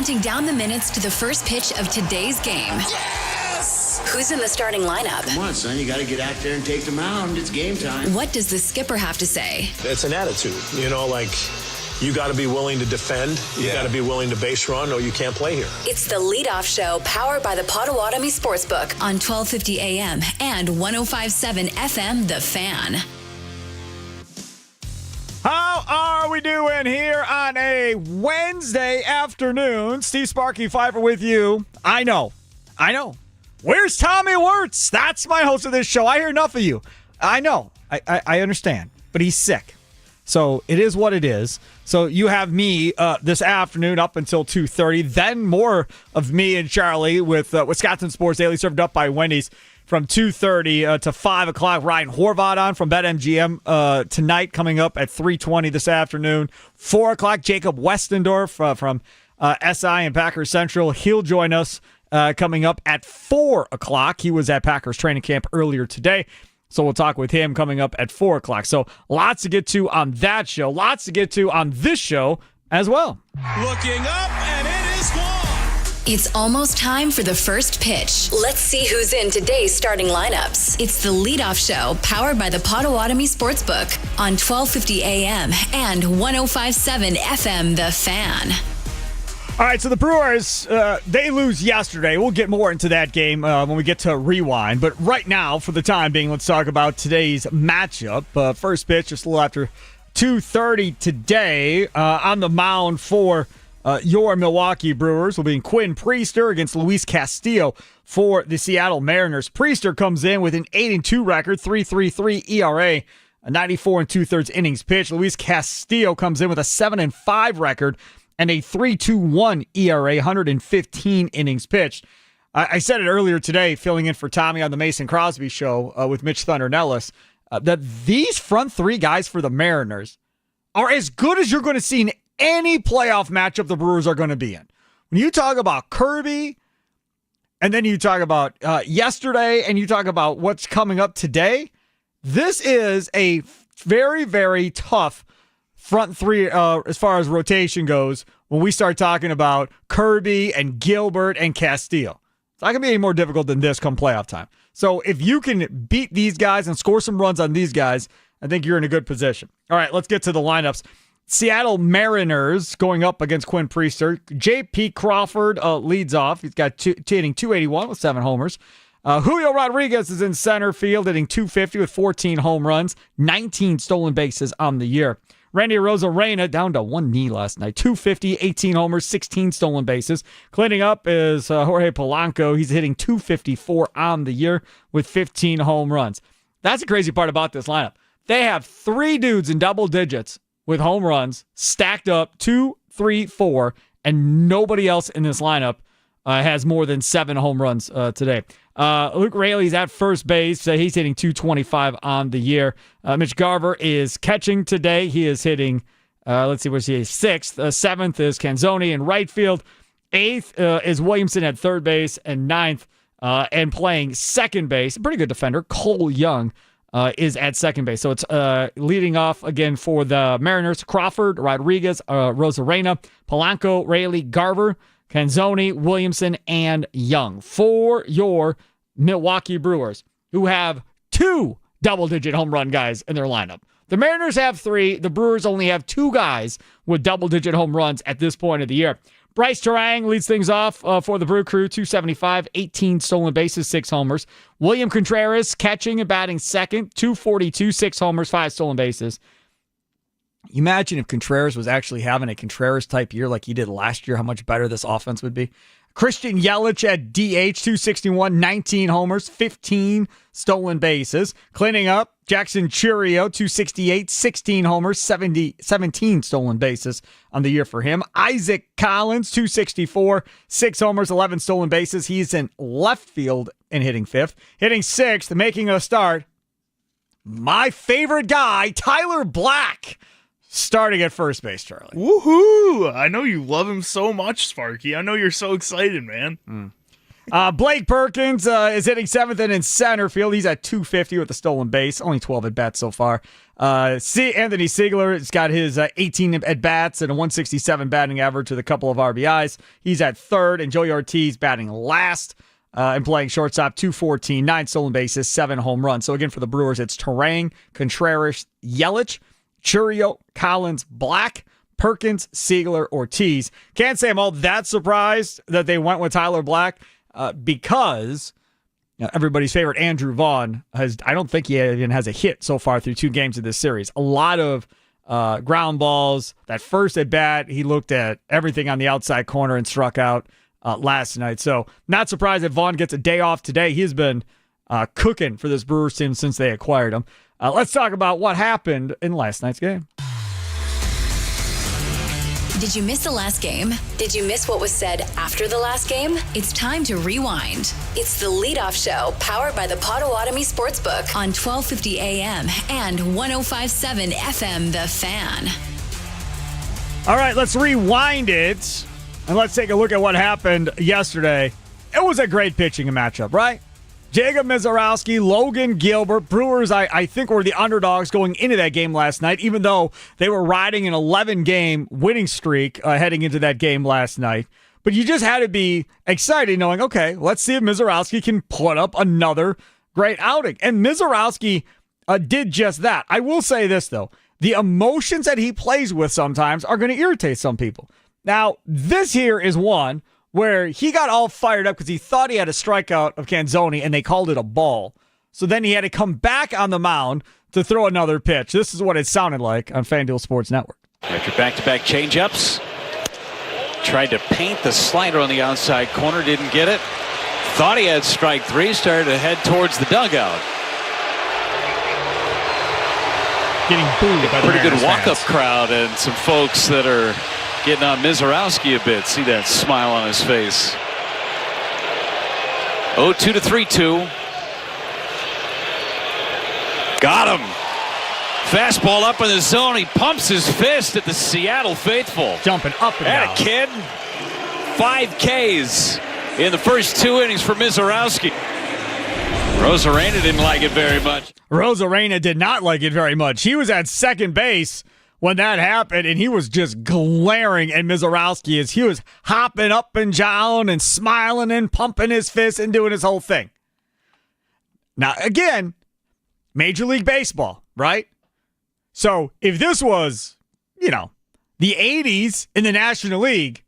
counting down the minutes to the first pitch of today's game. Yes! Who's in the starting lineup? Come on, son. You got to get out there and take the mound. It's game time. What does the skipper have to say? It's an attitude. You got to be willing to defend. You got to be willing to base run, or you can't play here. It's the leadoff show powered by the Potawatomi Sportsbook on 1250 AM and 105.7 FM, The Fan. How are we doing here on a Wednesday afternoon? Steve Sparky Fifer with you. I know. Where's Tommy Wirtz? That's my host of this show. I hear enough of you. I know. I understand. But he's sick. So it is what it is. So you have me this afternoon up until 2:30. Then more of me and Charlie with Wisconsin Sports Daily served up by Wendy's from 2:30 to 5 o'clock. Ryan Horvath on from BetMGM tonight, coming up at 3:20 this afternoon. 4 o'clock, Jacob Westendorf from SI and Packers Central. He'll join us coming up at 4 o'clock. He was at Packers training camp earlier today. So we'll talk with him coming up at 4 o'clock. So lots to get to on that show. Lots to get to on this show as well. Looking up, and it is gone. It's almost time for the first pitch. Let's see who's in today's starting lineups. It's the leadoff show powered by the Potawatomi Sportsbook on 1250 AM and 105.7 FM, The Fan. All right, so the Brewers, they lose yesterday. We'll get more into that game when we get to Rewind. But right now, for the time being, let's talk about today's matchup. First pitch, just a little after 2:30 today. On the mound for your Milwaukee Brewers will be Quinn Priester against Luis Castillo for the Seattle Mariners. Priester comes in with an 8-2 record, 3.33 ERA, a 94 2/3 innings pitched. Luis Castillo comes in with a 7-5 record and a 3.21 ERA, 115 innings pitched. I said it earlier today, filling in for Tommy on the Mason Crosby show with Mitch Thunder Nellis, that these front three guys for the Mariners are as good as you're going to see in any playoff matchup the Brewers are going to be in. When you talk about Kirby, and then you talk about yesterday, and you talk about what's coming up today, this is a very, very tough front three as far as rotation goes when we start talking about Kirby and Gilbert and Castillo. It's not going to be any more difficult than this come playoff time. So if you can beat these guys and score some runs on these guys, I think you're in a good position. All right, let's get to the lineups. Seattle Mariners going up against Quinn Priester. J.P. Crawford leads off. He's got hitting 281 with 7 homers. Julio Rodriguez is in center field, hitting 250 with 14 home runs, 19 stolen bases on the year. Randy Arozarena down to one knee last night. 250, 18 homers, 16 stolen bases. Cleaning up is Jorge Polanco. He's hitting 254 on the year with 15 home runs. That's the crazy part about this lineup. They have 3 dudes in double digits with home runs stacked up 2, 3, 4, and nobody else in this lineup has more than 7 home runs today. Luke Raley's at first base. He's hitting 225 on the year. Mitch Garver is catching today. He is hitting, let's see, where's he? 6th. 7th is Canzoni in right field. 8th is Williamson at third base. And 9th and playing second base, a pretty good defender, Cole Young is at second base. So it's leading off again for the Mariners. Crawford, Rodriguez, Arozarena, Polanco, Raley, Garver, Canzoni, Williamson, and Young for your Milwaukee Brewers, who have 2 double-digit home run guys in their lineup. The Mariners have 3. The Brewers only have 2 guys with double-digit home runs at this point of the year. Bryce Terang leads things off for the Brew Crew, 275, 18 stolen bases, 6 homers. William Contreras catching and batting second, 242, 6 homers, 5 stolen bases. Imagine if Contreras was actually having a Contreras-type year like he did last year, how much better this offense would be. Christian Yelich at DH, 261, 19 homers, 15 stolen bases. Cleaning up, Jackson Chourio, 268, 16 homers, 17 stolen bases on the year for him. Isaac Collins, 264, 6 homers, 11 stolen bases. He's in left field and hitting 5th. Hitting 6th, making a start, my favorite guy, Tyler Black, starting at first base, Charlie. Woohoo! I know you love him so much, Sparky. I know you're so excited, man. Blake Perkins is hitting 7th and in center field. He's at 250 with a stolen base. Only 12 at-bats so far. Anthony Siegler has got his 18 at-bats and a 167 batting average with a couple of RBIs. He's at third, and Joey Ortiz batting last and playing shortstop, 214, 9 stolen bases, 7 home runs. So again, for the Brewers, it's Terang, Contreras, Yelich, Churio, Collins, Black, Perkins, Siegler, Ortiz. Can't say I'm all that surprised that they went with Tyler Black because everybody's favorite Andrew Vaughn I don't think he even has a hit so far through 2 games of this series. A lot of ground balls. That first at bat, he looked at everything on the outside corner and struck out last night. So not surprised that Vaughn gets a day off today. He has been cooking for this Brewers team since they acquired him. Let's talk about what happened in last night's game. Did you miss the last game? Did you miss what was said after the last game? It's time to rewind. It's the leadoff show powered by the Potawatomi Sportsbook on 1250 AM and 105.7 FM The Fan. All right, let's rewind it, and let's take a look at what happened yesterday. It was a great pitching matchup, right? Jacob Mizorowski, Logan Gilbert. Brewers, I think, were the underdogs going into that game last night, even though they were riding an 11-game winning streak heading into that game last night. But you just had to be excited knowing, okay, let's see if Mizorowski can put up another great outing. And Mizorowski did just that. I will say this, though. The emotions that he plays with sometimes are going to irritate some people. Now, this here is one where he got all fired up because he thought he had a strikeout of Canzoni and they called it a ball. So then he had to come back on the mound to throw another pitch. This is what it sounded like on FanDuel Sports Network. After back-to-back changeups, tried to paint the slider on the outside corner, didn't get it. Thought he had strike 3, started to head towards the dugout. Getting booed by the pretty good Mariners walk-up fans. crowd and some folks that are getting on Mizorowski a bit. See that smile on his face. 0-2 to 3-2. Got him. Fastball up in the zone. He pumps his fist at the Seattle faithful. Jumping up and That down. a kid. 5 Ks in the first 2 innings for Mizorowski. Rosarena didn't like it very much. Rosarena did not like it very much. He was at second base when that happened, and he was just glaring at Mizorowski as he was hopping up and down and smiling and pumping his fist and doing his whole thing. Now, again, Major League Baseball, right? So if this was, the 80s in the National League,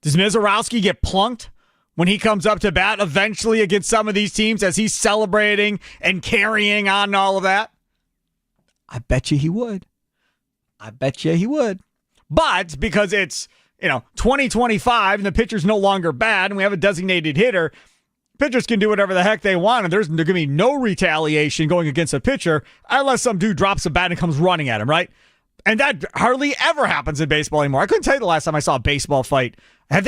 does Mizorowski get plunked when he comes up to bat eventually against some of these teams as he's celebrating and carrying on and all of that? I bet you he would. But because it's, 2025 and the pitcher's no longer bad and we have a designated hitter, pitchers can do whatever the heck they want and there's going to be no retaliation going against a pitcher unless some dude drops a bat and comes running at him, right? And that hardly ever happens in baseball anymore. I couldn't tell you the last time I saw a baseball fight. Have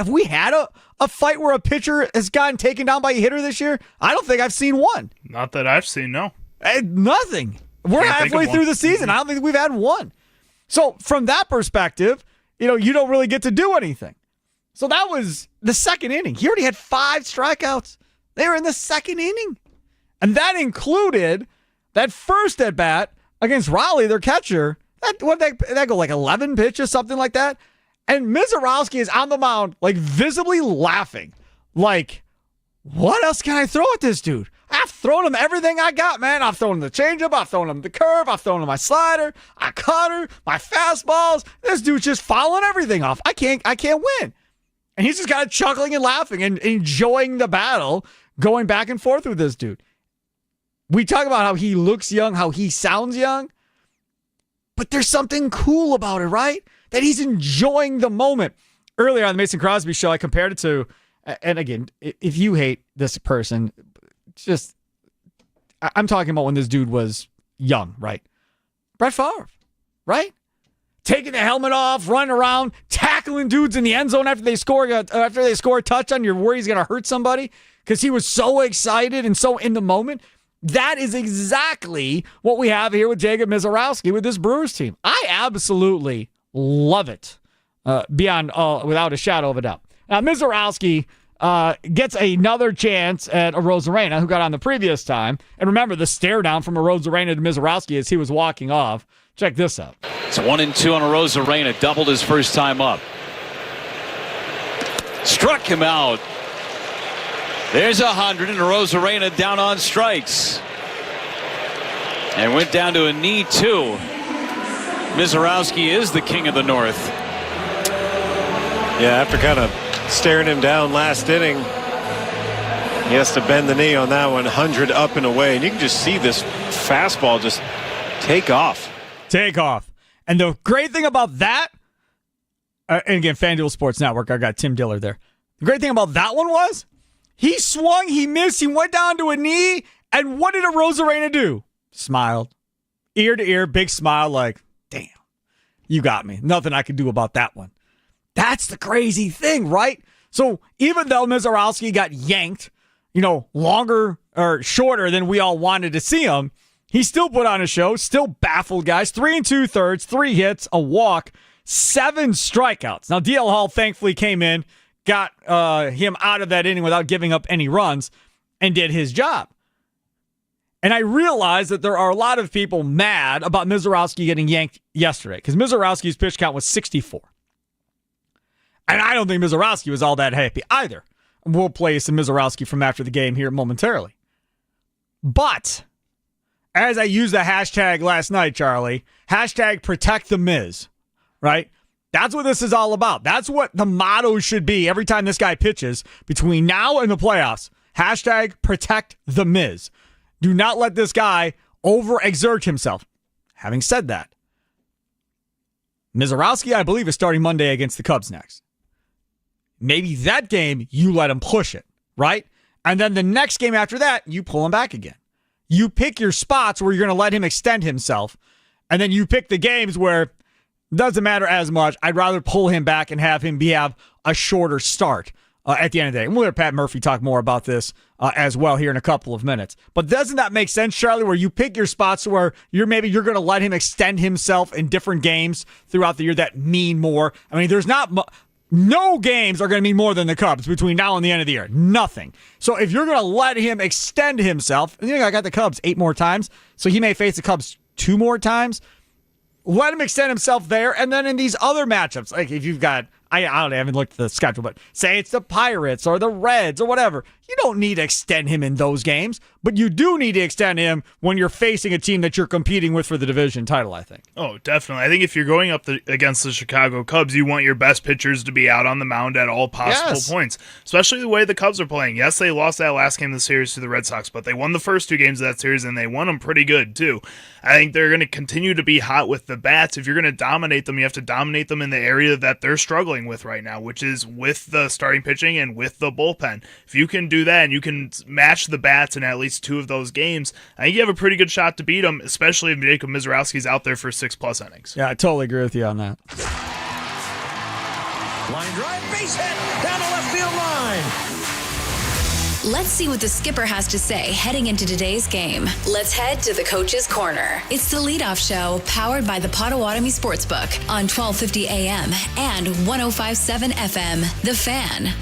we had a fight where a pitcher has gotten taken down by a hitter this year? I don't think I've seen one. Not that I've seen, no. Nothing. We're halfway through the season. I don't think we've had one. So from that perspective, you don't really get to do anything. So that was the second inning. He already had 5 strikeouts. They were in the second inning. And that included that first at bat against Raleigh, their catcher. That go like 11 pitches, something like that. And Mizorowski is on the mound, like visibly laughing. Like, what else can I throw at this dude? I've thrown him everything I got, man. I've thrown him the changeup. I've thrown him the curve. I've thrown him my slider, my cutter, my fastballs. This dude's just fouling everything off. I can't win. And he's just kind of chuckling and laughing and enjoying the battle, going back and forth with this dude. We talk about how he looks young, how he sounds young, but there's something cool about it, right? That he's enjoying the moment. Earlier on the Mason Crosby show, I compared it to, and again, if you hate this person, I'm talking about when this dude was young, right? Brett Favre, right? Taking the helmet off, running around, tackling dudes in the end zone after they score a touchdown. You're worried he's going to hurt somebody because he was so excited and so in the moment. That is exactly what we have here with Jacob Mizorowski with this Brewers team. I absolutely love it, without a shadow of a doubt. Now, Mizorowski, gets another chance at Arozarena, who got on the previous time. And remember, the stare down from Arozarena to Mizorowski as he was walking off. Check this out. It's 1-2 on Arozarena. Doubled his first time up. Struck him out. There's 100, and Arozarena down on strikes. And went down to a knee, too. Mizorowski is the king of the North. Yeah, after kind of staring him down last inning, he has to bend the knee on that one, 100 up and away. And you can just see this fastball just take off. Take off. And the great thing about that, and again, FanDuel Sports Network, I got Tim Diller there. The great thing about that one was he swung, he missed, he went down to a knee, and what did Arozarena do? Smiled. Ear to ear, big smile like, damn, you got me. Nothing I could do about that one. That's the crazy thing, right? So even though Mizorowski got yanked, longer or shorter than we all wanted to see him, he still put on a show, still baffled guys. 3 2/3, 3 hits, a walk, 7 strikeouts. Now, DL Hall thankfully came in, got him out of that inning without giving up any runs, and did his job. And I realize that there are a lot of people mad about Mizorowski getting yanked yesterday because Mizorowski's pitch count was 64. And I don't think Mizorowski was all that happy either. We'll play some Mizorowski from after the game here momentarily. But as I used the hashtag last night, Charlie, hashtag protect the Miz, right? That's what this is all about. That's what the motto should be every time this guy pitches between now and the playoffs. Hashtag protect the Miz. Do not let this guy overexert himself. Having said that, Mizorowski, I believe, is starting Monday against the Cubs next. Maybe that game, you let him push it, right? And then the next game after that, you pull him back again. You pick your spots where you're going to let him extend himself, and then you pick the games where it doesn't matter as much. I'd rather pull him back and have him have a shorter start at the end of the day. And we'll let Pat Murphy talk more about this as well here in a couple of minutes. But doesn't that make sense, Charlie, where you pick your spots where you're going to let him extend himself in different games throughout the year that mean more? I mean, there's not no games are going to mean more than the Cubs between now and the end of the year. Nothing. So if you're going to let him extend himself, I got the Cubs 8 more times, so he may face the Cubs 2 more times. Let him extend himself there, and then in these other matchups, like if you've got, I haven't looked at the schedule, but say it's the Pirates or the Reds or whatever, you don't need to extend him in those games, but you do need to extend him when you're facing a team that you're competing with for the division title, I think. Oh, definitely. I think if you're going up against the Chicago Cubs, you want your best pitchers to be out on the mound at all possible points, especially the way the Cubs are playing. Yes, they lost that last game of the series to the Red Sox, but they won the first 2 games of that series, and they won them pretty good, too. I think they're going to continue to be hot with the bats. If you're going to dominate them, you have to dominate them in the area that they're struggling with right now, which is with the starting pitching and with the bullpen. If you can do that and you can match the bats in at least 2 of those games, I think you have a pretty good shot to beat them, especially if Jacob Mizorowski's out there for 6+ innings. Yeah, I totally agree with you on that. Line drive, base hit, down the left field line. Let's see what the skipper has to say heading into today's game. Let's head to the Coach's Corner. It's the leadoff show powered by the Potawatomi Sportsbook on 1250 AM and 105.7 FM. The Fan.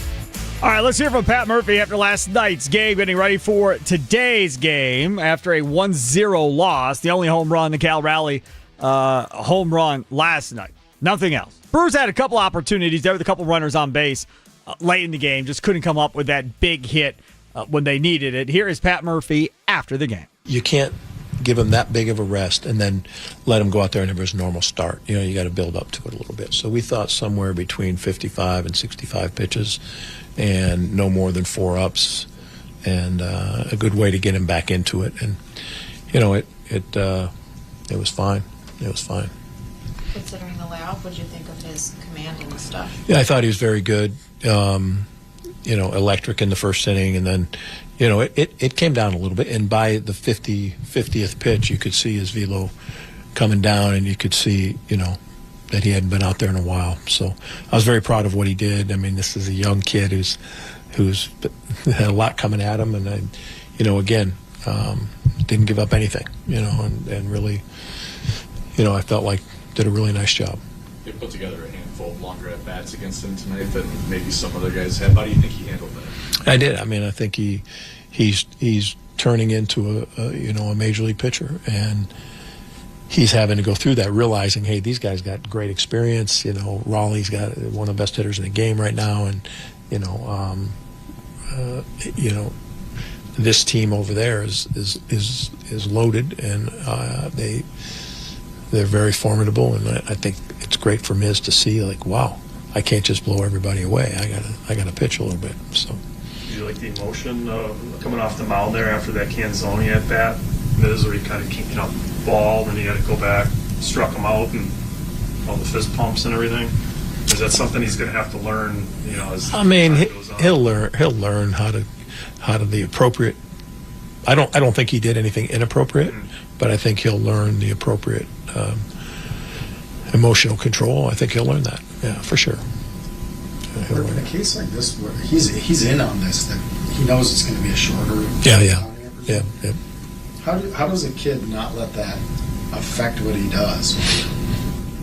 All right, let's hear from Pat Murphy after last night's game, getting ready for today's game after a 1-0 loss. The only home run, the Cal Raleigh home run last night. Nothing else. Brewers had a couple opportunities there with a couple runners on base late in the game. Just couldn't come up with that big hit when they needed it. Here is Pat Murphy after the game. You can't give him that big of a rest and then let him go out there and have his normal start. You got to build up to it a little bit. So we thought somewhere between 55 and 65 pitches and no more than 4 ups and a good way to get him back into it. And, it was fine. It was fine. Considering the layoff, what did you think of his command and stuff? Yeah, I thought he was very good. Electric in the first inning, and then, it came down a little bit. And by the 50th pitch, you could see his velo coming down, and you could see, that he hadn't been out there in a while. So I was very proud of what he did. I mean, this is a young kid who's had a lot coming at him, and didn't give up anything, and really, I felt like did a really nice job. They put together a handful handful of longer at bats against him tonight than maybe some other guys have. How do you think he handled that? I did. I mean, I think he's turning into a major league pitcher, and he's having to go through that, realizing, hey, these guys got great experience. Raleigh's got one of the best hitters in the game right now, and this team over there is loaded, and they're very formidable, and I think it's great for Miz to see, like, wow, I can't just blow everybody away. I gotta pitch a little bit. So. Do you like the emotion coming off the mound there after that Canzoni at bat? Miz, where he kind of balled and he had to go back, struck him out, and all the fist pumps and everything. Is that something he's going to have to learn? As time goes on? He'll learn how to the appropriate. I don't think he did anything inappropriate, but I think he'll learn the appropriate emotional control. I think he'll learn that. Yeah, for sure. But in a case like this, where he's in on this, that he knows it's going to be a shorter. Yeah. How does a kid not let that affect what he does?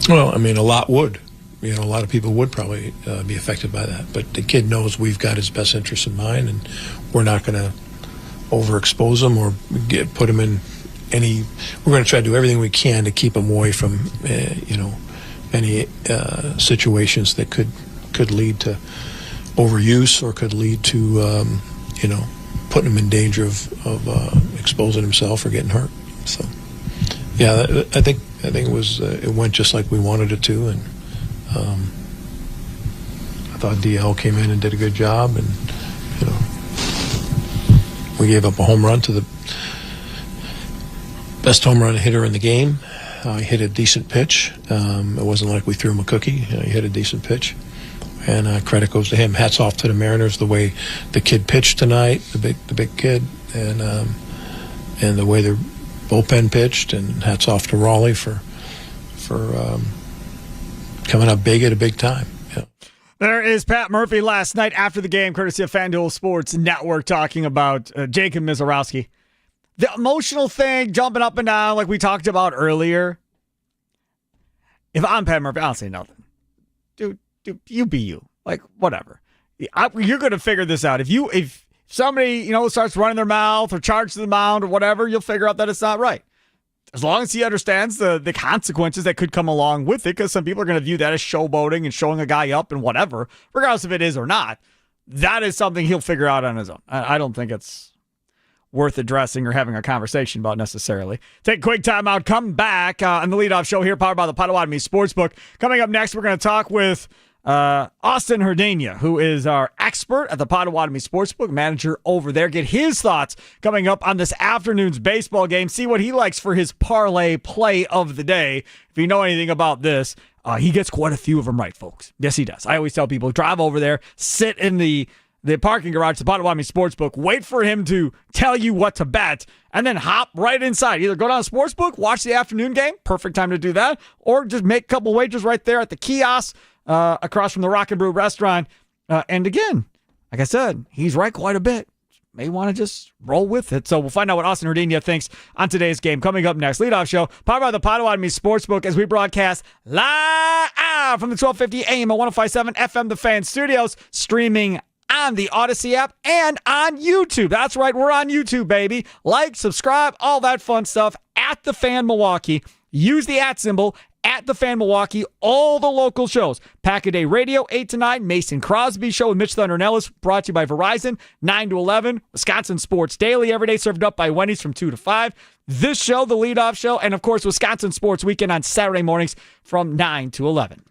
Well, I mean, a lot would. A lot of people would probably be affected by that. But the kid knows we've got his best interest in mind, and we're not going to overexpose him or put him in any. We're going to try to do everything we can to keep him away from, any situations that could lead to overuse or could lead to, putting him in danger of exposing himself or getting hurt. So, yeah, I think it went just like we wanted it to, and I thought DL came in and did a good job, and we gave up a home run to the best home run hitter in the game. He hit a decent pitch. It wasn't like we threw him a cookie. He hit a decent pitch. And credit goes to him. Hats off to the Mariners, the way the kid pitched tonight, the big kid, and the way their bullpen pitched. And hats off to Raleigh for coming up big at a big time. Yeah. There is Pat Murphy last night after the game, courtesy of FanDuel Sports Network, talking about Jacob Mizorowski. The emotional thing, jumping up and down like we talked about earlier. If I'm Pat Murphy, I'll say nothing. Dude, you be you. Like, whatever. You're going to figure this out. If somebody, starts running their mouth or charges the mound or whatever, you'll figure out that it's not right. As long as he understands the consequences that could come along with it, because some people are going to view that as showboating and showing a guy up and whatever, regardless if it is or not. That is something he'll figure out on his own. I don't think it's worth addressing or having a conversation about necessarily. Take a quick time out. Come back on the leadoff show here, powered by the Potawatomi Sportsbook. Coming up next, we're going to talk with Austin Herdania, who is our expert at the Potawatomi Sportsbook, manager over there. Get his thoughts coming up on this afternoon's baseball game. See what he likes for his parlay play of the day. If you know anything about this, he gets quite a few of them right, folks. Yes, he does. I always tell people, drive over there, sit in the parking garage, the Potawatomi Sportsbook, wait for him to tell you what to bet, and then hop right inside. Either go down to the Sportsbook, watch the afternoon game, perfect time to do that, or just make a couple wagers right there at the kiosk across from the Rock and Brew restaurant. And again, like I said, he's right quite a bit. May want to just roll with it. So we'll find out what Austin Herdania thinks on today's game. Coming up next, leadoff show, powered by the Potawatomi Sportsbook, as we broadcast live from the 1250 AM and 105.7 FM The Fan Studios, streaming on the Odyssey app and on YouTube. That's right, we're on YouTube, baby. Like, subscribe, all that fun stuff at The Fan Milwaukee. Use the @ symbol at The Fan Milwaukee. All the local shows. Pack-A-Day Radio, 8 to 9. Mason Crosby Show with Mitch Thunder and Ellis, brought to you by Verizon, 9 to 11. Wisconsin Sports Daily, every day served up by Wendy's from 2 to 5. This show, the leadoff show, and of course, Wisconsin Sports Weekend on Saturday mornings from 9 to 11.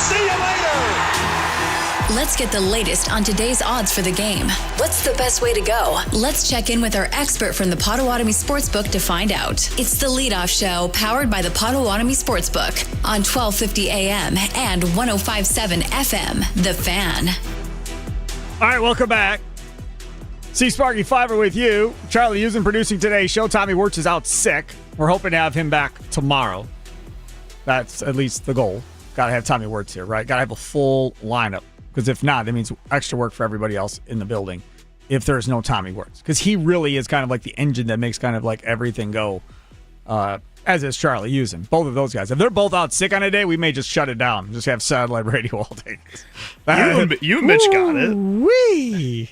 See you later. Let's get the latest on today's odds for the game. What's the best way to go? Let's check in with our expert from the Potawatomi Sportsbook to find out. It's the Leadoff Show, powered by the Potawatomi Sportsbook on 1250 AM and 1057 FM. The Fan. All right, welcome back. See Sparky Fifer with you. Charlie Usen producing today's show. Tommy Wirtz is out sick. We're hoping to have him back tomorrow. That's at least the goal. Got to have Tommy Wirtz here, right? Got to have a full lineup. Because if not, that means extra work for everybody else in the building if there's no Tommy Wirtz. Because he really is kind of like the engine that makes kind of like everything go, as is Charlie Usen. Both of those guys. If they're both out sick on a day, we may just shut it down. Just have satellite radio all day. You and Mitch got it. Wee.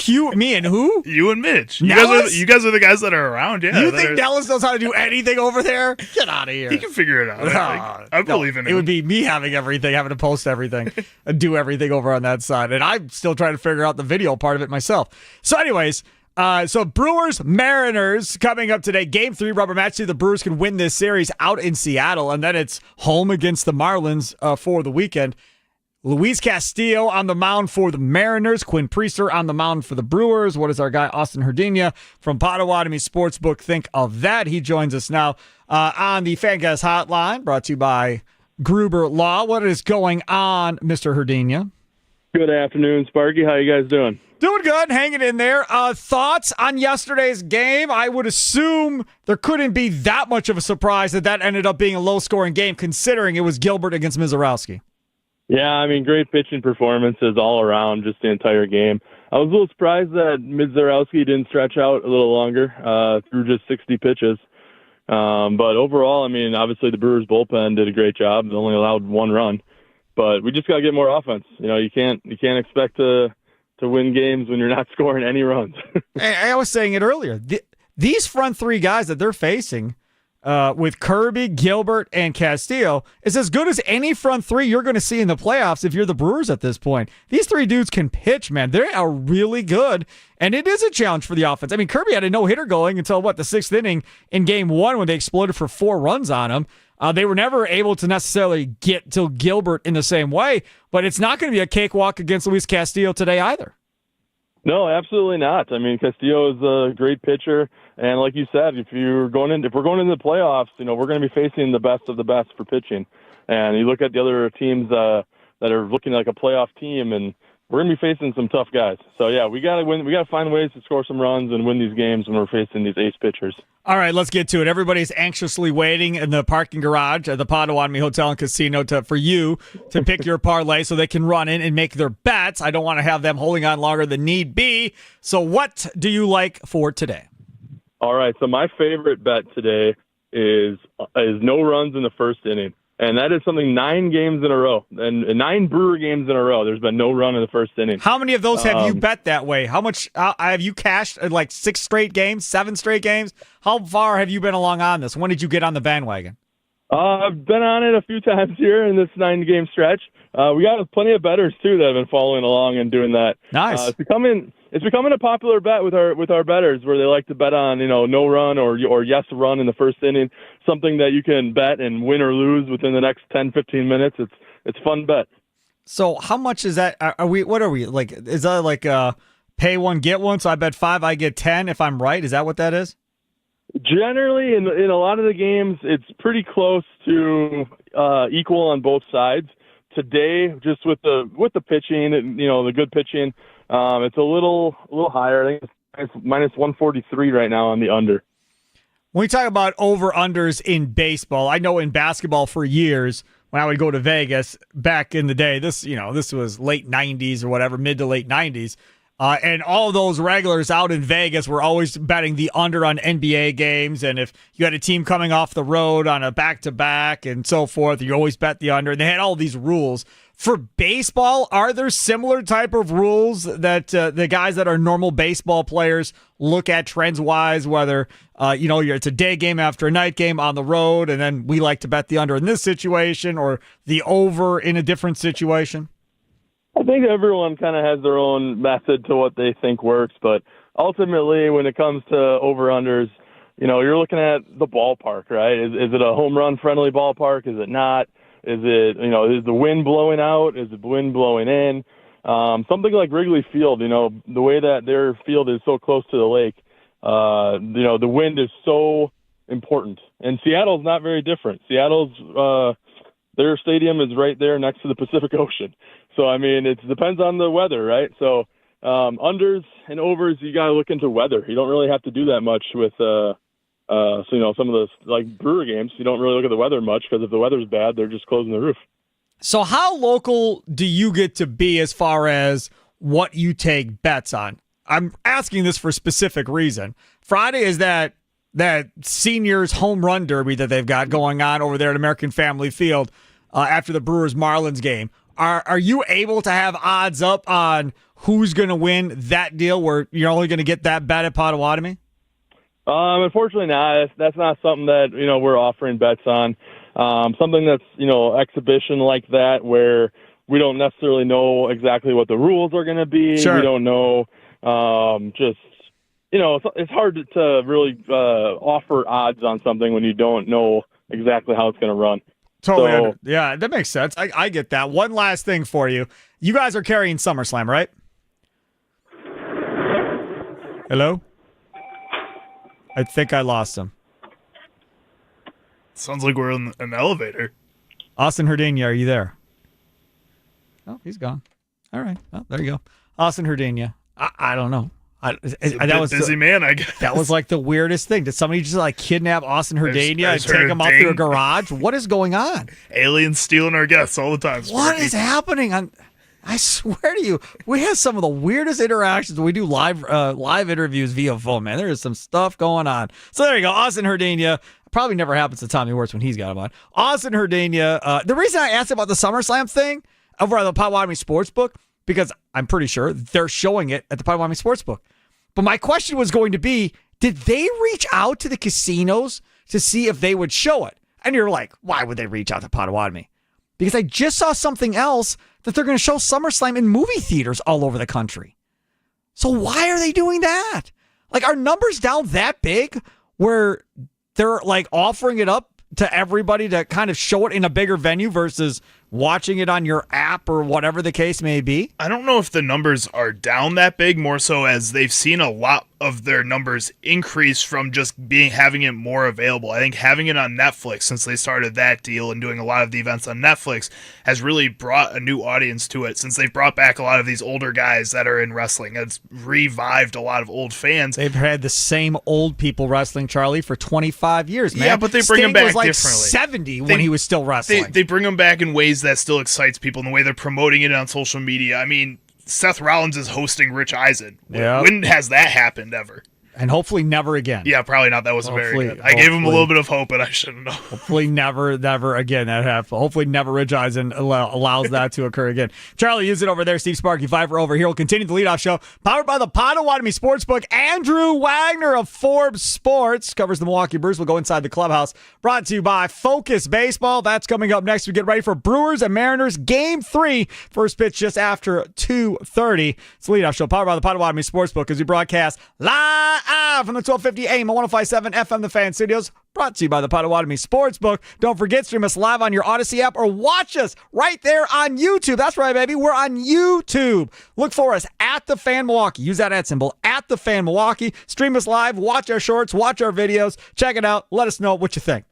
You, me, and who? You and Mitch. You Nellis? guys are the guys that are around. Yeah. You think Dallas knows how to do anything over there? Get out of here. He can figure it out. I believe in him. It would be me having everything, having to post everything, and do everything over on that side. And I'm still trying to figure out the video part of it myself. So anyways, so Brewers, Mariners coming up today. Game 3 rubber match. See the Brewers can win this series out in Seattle, and then it's home against the Marlins for the weekend. Luis Castillo on the mound for the Mariners. Quinn Priester on the mound for the Brewers. What does our guy Austin Herdina from Potawatomi Sportsbook think of that? He joins us now on the Fangas Hotline, brought to you by Gruber Law. What is going on, Mr. Herdina? Good afternoon, Sparky. How you guys doing? Doing good, hanging in there. Thoughts on yesterday's game? I would assume there couldn't be that much of a surprise that ended up being a low-scoring game, considering it was Gilbert against Mizorowski. Yeah, I mean, great pitching performances all around, just the entire game. I was a little surprised that Mizorowski didn't stretch out a little longer through just 60 pitches. But overall, I mean, obviously the Brewers bullpen did a great job. They only allowed 1 run. But we just got to get more offense. You know, you can't expect to win games when you're not scoring any runs. I was saying it earlier. These front 3 guys that they're facing with Kirby, Gilbert, and Castillo is as good as any front 3 you're going to see in the playoffs if you're the Brewers at this point. These 3 dudes can pitch, man. They are really good, and it is a challenge for the offense. I mean, Kirby had a no-hitter going until, the 6th inning in Game 1 when they exploded for 4 runs on him. They were never able to necessarily get to Gilbert in the same way, but it's not going to be a cakewalk against Luis Castillo today either. No, absolutely not. I mean, Castillo is a great pitcher, and like you said, if we're going into the playoffs, we're going to be facing the best of the best for pitching. And you look at the other teams that are looking like a playoff team, and we're going to be facing some tough guys. So yeah, we got to win. We got to find ways to score some runs and win these games when we're facing these ace pitchers. All right, let's get to it. Everybody's anxiously waiting in the parking garage at the Potawatomi Hotel and Casino for you to pick your parlay so they can run in and make their bets. I don't want to have them holding on longer than need be. So what do you like for today? All right, so my favorite bet today is no runs in the first inning. And that is something 9 games in a row, and 9 Brewer games in a row. There's been no run in the first inning. How many of those have you bet that way? How much have you cashed? Like 6 straight games, 7 straight games? How far have you been along on this? When did you get on the bandwagon? I've been on it a few times here in this 9-game stretch. We got plenty of bettors too that have been following along and doing that. Nice. It's becoming a popular bet with our bettors, where they like to bet on no run or yes run in the first inning, something that you can bet and win or lose within the next 10-15 minutes. It's a fun bet. So how much is that? What are we like? Is that like pay one get one? So I bet 5, I get 10 if I'm right. Is that what that is? Generally, in a lot of the games, it's pretty close to equal on both sides. Today, just with the pitching, the good pitching, it's a little higher. I think it's minus 143 right now on the under. When we talk about over-unders in baseball, I know in basketball for years, when I would go to Vegas back in the day, this was late 90s or whatever, mid to late 90s, and all those regulars out in Vegas were always betting the under on NBA games, and if you had a team coming off the road on a back-to-back and so forth, you always bet the under, and they had all these rules. For baseball, are there similar type of rules that the guys that are normal baseball players look at trends-wise, whether, it's a day game after a night game on the road, and then we like to bet the under in this situation or the over in a different situation? I think everyone kind of has their own method to what they think works, but ultimately when it comes to over-unders, you're looking at the ballpark, right? Is it a home run-friendly ballpark? Is it not? Is it, is the wind blowing out? Is the wind blowing in? Something like Wrigley Field, the way that their field is so close to the lake, the wind is so important. And Seattle's not very different. Seattle's, their stadium is right there next to the Pacific Ocean. So, it depends on the weather, right? So, unders and overs, you got to look into weather. You don't really have to do that much with, some of those, like Brewer games, you don't really look at the weather much because if the weather's bad, they're just closing the roof. So how local do you get to be as far as what you take bets on? I'm asking this for a specific reason. Friday is that seniors home run derby that they've got going on over there at American Family Field after the Brewers-Marlins game. Are you able to have odds up on who's going to win that deal where you're only going to get that bet at Potawatomi? Unfortunately not. That's not something that, we're offering bets on. Something that's, exhibition like that where we don't necessarily know exactly what the rules are going to be. Sure. We don't know, it's hard to really offer odds on something when you don't know exactly how it's going to run. Totally. Yeah, that makes sense. I get that. One last thing for you. You guys are carrying SummerSlam, right? Hello? I think I lost him. Sounds like we're in an elevator. Austin Herdania, are you there? Oh, he's gone. All right. Well, there you go. Austin Herdania. I don't know. That was busy man, I guess. That was like the weirdest thing. Did somebody just kidnap Austin Herdania and take him out through a garage? What is going on? Aliens stealing our guests all the time. Sparky. What is happening? I swear to you, we have some of the weirdest interactions when we do live interviews via phone, man. There is some stuff going on. So there you go. Austin Herdania. Probably never happens to Tommy Wirtz when he's got him on. Austin Herdania. The reason I asked about the SummerSlam thing over at the Potawatomi Sportsbook, because I'm pretty sure they're showing it at the Potawatomi Sportsbook. But my question was going to be, did they reach out to the casinos to see if they would show it? And you're like, why would they reach out to Potawatomi? Because I just saw something else that they're going to show SummerSlam in movie theaters all over the country. So why are they doing that? Are numbers down that big where they're offering it up to everybody to kind of show it in a bigger venue versus watching it on your app or whatever the case may be? I don't know if the numbers are down that big, more so as they've seen a lot of their numbers increase from just having it more available. I think having it on Netflix, since they started that deal and doing a lot of the events on Netflix, has really brought a new audience to it, since they've brought back a lot of these older guys that are in wrestling. It's revived a lot of old fans. They've had the same old people wrestling, Charlie, for 25 years, man. Yeah, but they bring him back was differently. 70 when he was still wrestling. They bring him back in ways that still excites people, and the way they're promoting it on social media. Seth Rollins is hosting Rich Eisen. Yeah. When has that happened ever? And hopefully never again. Yeah, probably not. That wasn't very good. I gave him a little bit of hope, but I shouldn't have. Hopefully never again that happens. Hopefully never Rich Eisen allows that to occur again. Charlie, use it over there. Steve Sparky, Fifer over here. We'll continue the leadoff show. Powered by the Potawatomi Sportsbook. Andrew Wagner of Forbes Sports covers the Milwaukee Brewers. We'll go inside the clubhouse. Brought to you by Focus Baseball. That's coming up next. We get ready for Brewers and Mariners Game 3. First pitch just after 2:30. It's the leadoff show. Powered by the Potawatomi Sportsbook as we broadcast live from the 1250 AM and 1057 FM The Fan Studios. Brought to you by the Potawatomi Sportsbook. Don't forget, stream us live on your Odyssey app or watch us right there on YouTube. That's right, baby. We're on YouTube. Look for us at The Fan Milwaukee. Use that @ symbol at The Fan Milwaukee. Stream us live. Watch our shorts. Watch our videos. Check it out. Let us know what you think.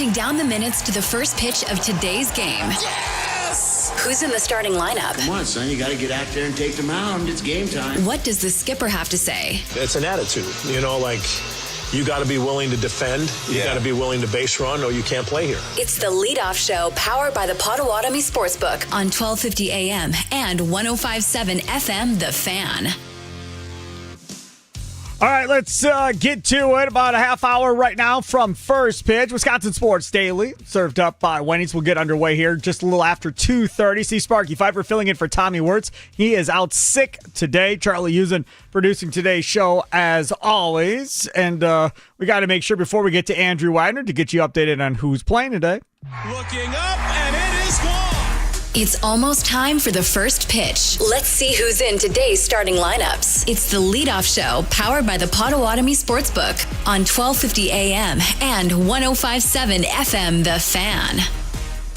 counting down the minutes to the first pitch of today's game. Yes! Who's in the starting lineup? Come on, son. You got to get out there and take the mound. It's game time. What does the skipper have to say? It's an attitude, like you got to be willing to defend. You got to be willing to base run, or you can't play here. It's the leadoff show powered by the Potawatomi Sportsbook on 1250 AM and 105.7 FM, The Fan. All right, let's get to it. About a half hour right now from first pitch. Wisconsin Sports Daily, served up by Wendy's. We'll get underway here just a little after 2:30. See Sparky Fifer filling in for Tommy Wirtz. He is out sick today. Charlie Usen producing today's show as always. And we got to make sure before we get to Andrew Wagner to get you updated on who's playing today. Looking up, and it is gone. It's almost time for the first pitch. Let's see who's in today's starting lineups. It's the leadoff show powered by the Potawatomi Sportsbook on 1250 AM and 105.7 FM, The Fan.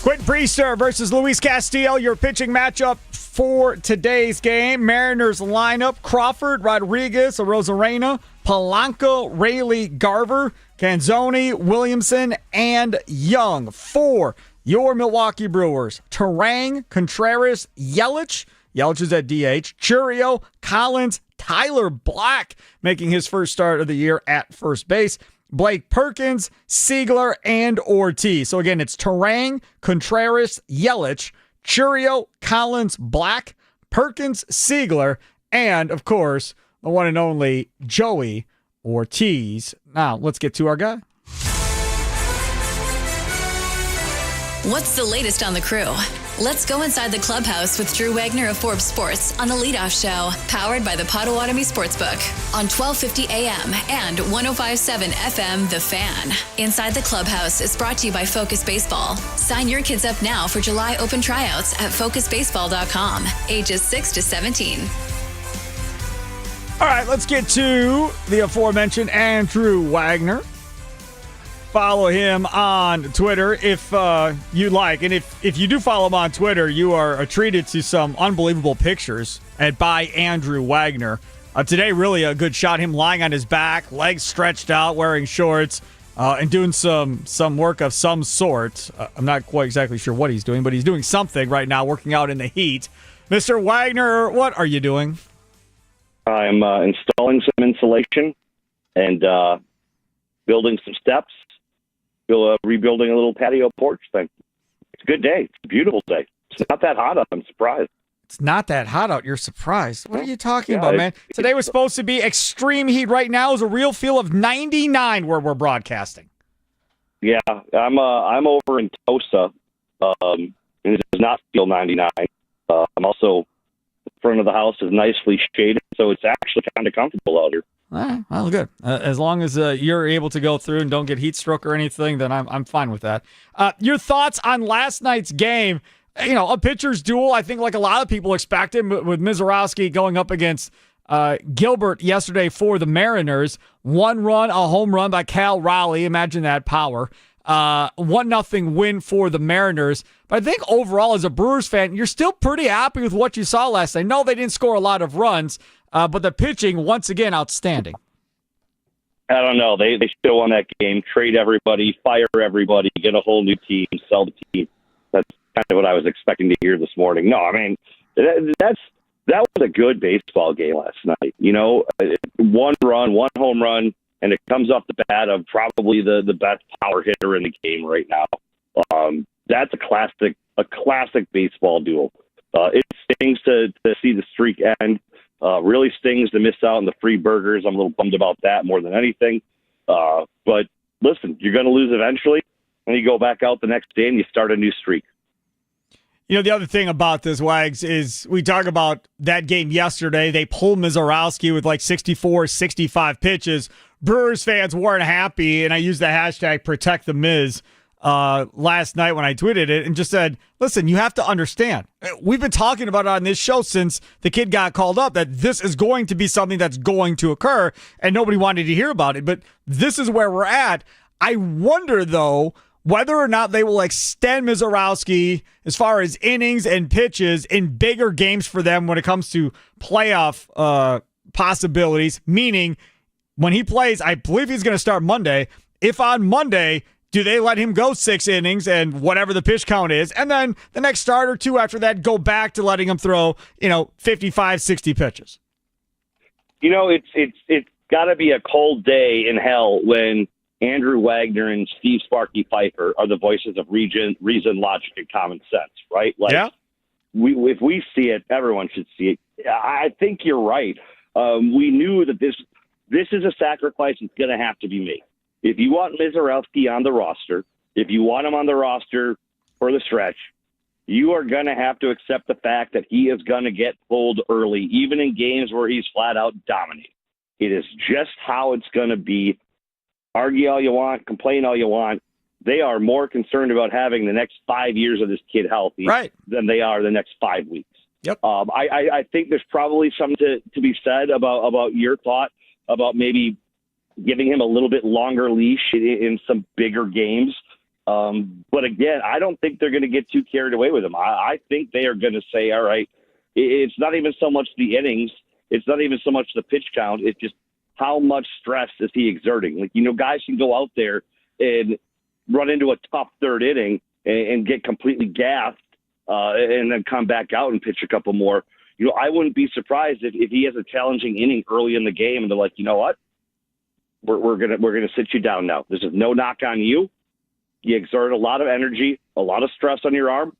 Quentin Priester versus Luis Castillo, your pitching matchup for today's game. Mariners lineup: Crawford, Rodriguez, Arozarena, Polanco, Rayleigh, Garver, Canzoni, Williamson, and Young. For your Milwaukee Brewers: Terang, Contreras, Yelich. Yelich is at DH. Churio, Collins, Tyler Black making his first start of the year at first base. Blake Perkins, Siegler, and Ortiz. So again, it's Terang, Contreras, Yelich, Churio, Collins, Black, Perkins, Siegler, and of course, the one and only Joey Ortiz. Now, let's get to our guy. What's the latest on the crew? Let's go inside the clubhouse with Drew Wagner of Forbes Sports on the leadoff show, powered by the Potawatomi Sportsbook on 1250 AM and 105.7 FM, The Fan. Inside the clubhouse is brought to you by Focus Baseball. Sign your kids up now for July open tryouts at focusbaseball.com, ages 6 to 17. All right, let's get to the aforementioned Andrew Wagner. Follow him on Twitter if you like. And if you do follow him on Twitter, you are treated to some unbelievable pictures at by Andrew Wagner. Today, really a good shot. Him lying on his back, legs stretched out, wearing shorts, and doing some work of some sort. I'm not quite exactly sure what he's doing, but he's doing something right now, working out in the heat. Mr. Wagner, what are you doing? I'm installing some insulation and building some steps. Rebuilding a little patio porch thing. It's a good day. It's a beautiful day. It's not that hot out. I'm surprised. It's not that hot out. You're surprised. What are you talking about, man? Today was supposed to be extreme heat. Right now is a real feel of 99 where we're broadcasting. Yeah, I'm over in Tosa, and it does not feel 99. I'm also, the front of the house is nicely shaded, so it's actually kind of comfortable out here. Well, good. As long as you're able to go through and don't get heat stroke or anything, then I'm fine with that. Your thoughts on last night's game? A pitcher's duel. I think like a lot of people expected, with Mizorowski going up against Gilbert yesterday for the Mariners. 1 run, a home run by Cal Raleigh. Imagine that power. 1-0 win for the Mariners. But I think overall, as a Brewers fan, you're still pretty happy with what you saw last night. No, they didn't score a lot of runs. But the pitching, once again, outstanding. I don't know. They should have won that game. Trade everybody, fire everybody, get a whole new team, sell the team. That's kind of what I was expecting to hear this morning. No, I mean, that was a good baseball game last night. 1 run, 1 home run, and it comes off the bat of probably the best power hitter in the game right now. That's a classic baseball duel. It stings to see the streak end. Really stings to miss out on the free burgers. I'm a little bummed about that more than anything. But listen, you're going to lose eventually, and you go back out the next day and you start a new streak. The other thing about this, Wags, is we talk about that game yesterday. They pulled Mizorowski with like 64, 65 pitches. Brewers fans weren't happy, and I used the hashtag Protect the Miz last night when I tweeted it and just said, listen, you have to understand. We've been talking about it on this show since the kid got called up, that this is going to be something that's going to occur, and nobody wanted to hear about it. But this is where we're at. I wonder, though, whether or not they will extend Mizorowski as far as innings and pitches in bigger games for them when it comes to playoff possibilities, meaning when he plays, I believe he's going to start Monday. If on Monday do they let him go 6 innings and whatever the pitch count is, and then the next start or two after that go back to letting him throw, 55, 60 pitches? It's got to be a cold day in hell when Andrew Wagner and Steve Sparky Fifer are the voices of reason, logic, and common sense, right? Yeah. If we see it, everyone should see it. I think you're right. We knew that this is a sacrifice that's going to have to be made. If you want Mizorowski on the roster, if you want him on the roster for the stretch, you are going to have to accept the fact that he is going to get pulled early, even in games where he's flat out dominating. It is just how it's going to be. Argue all you want, complain all you want. They are more concerned about having the next 5 years of this kid healthy than they are the next 5 weeks. Yep. I think there's probably something to be said about your thought about maybe giving him a little bit longer leash in some bigger games. But again, I don't think they're going to get too carried away with him. I think they are going to say, all right, it's not even so much the innings. It's not even so much the pitch count. It's just how much stress is he exerting? Guys can go out there and run into a tough third inning and get completely gassed and then come back out and pitch a couple more. I wouldn't be surprised if he has a challenging inning early in the game and they're like, you know what? We're gonna sit you down now. This is no knock on you. You exert a lot of energy, a lot of stress on your arm.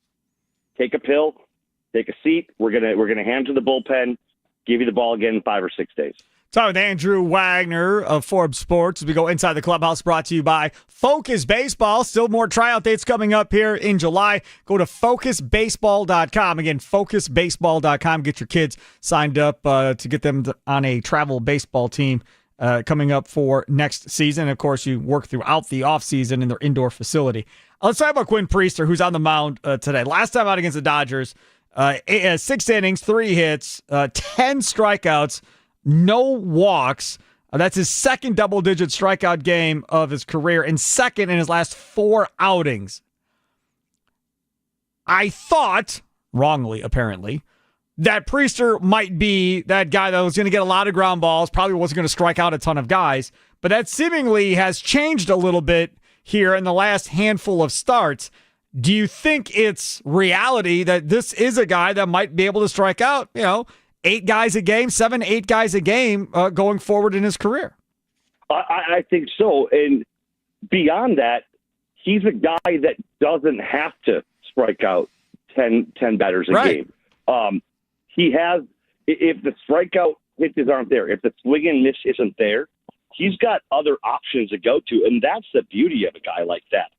Take a pill, take a seat. We're gonna hand to the bullpen, give you the ball again in 5 or 6 days. Talking with Andrew Wagner of Forbes Sports as we go inside the clubhouse, brought to you by Focus Baseball. Still more tryout dates coming up here in July. Go to focusbaseball.com. Again, focusbaseball.com. Get your kids signed up to get them on a travel baseball team coming up for next season. Of course, you work throughout the offseason in their indoor facility. Let's talk about Quinn Priester, who's on the mound today. Last time out against the Dodgers, 6 innings, 3 hits, 10 strikeouts, no walks. That's his second double-digit strikeout game of his career and second in his last 4 outings. I thought, wrongly apparently, that Priester might be that guy that was going to get a lot of ground balls, probably wasn't going to strike out a ton of guys, but that seemingly has changed a little bit here in the last handful of starts. Do you think it's reality that this is a guy that might be able to strike out, 8 guys a game, 7, 8 guys a game going forward in his career? I think so. And beyond that, he's a guy that doesn't have to strike out 10 batters a game. He has, if the strikeout pitches aren't there, if the swing and miss isn't there, he's got other options to go to. And that's the beauty of a guy like that.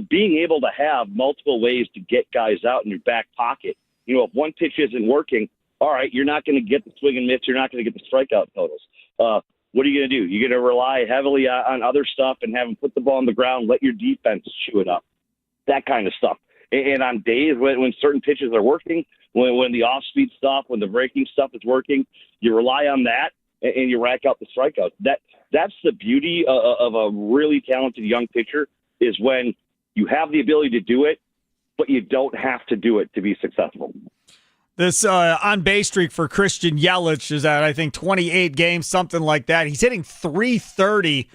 Being able to have multiple ways to get guys out in your back pocket. If one pitch isn't working, all right, you're not going to get the swing and miss. You're not going to get the strikeout totals. What are you going to do? You're going to rely heavily on other stuff and have them put the ball on the ground, let your defense chew it up, that kind of stuff. And on days when certain pitches are working, when the off-speed stuff, when the breaking stuff is working, you rely on that and you rack out the strikeouts. That's the beauty of a really talented young pitcher, is when you have the ability to do it, but you don't have to do it to be successful. This on-base streak for Christian Yelich is at, I think, 28 games, something like that. He's hitting .330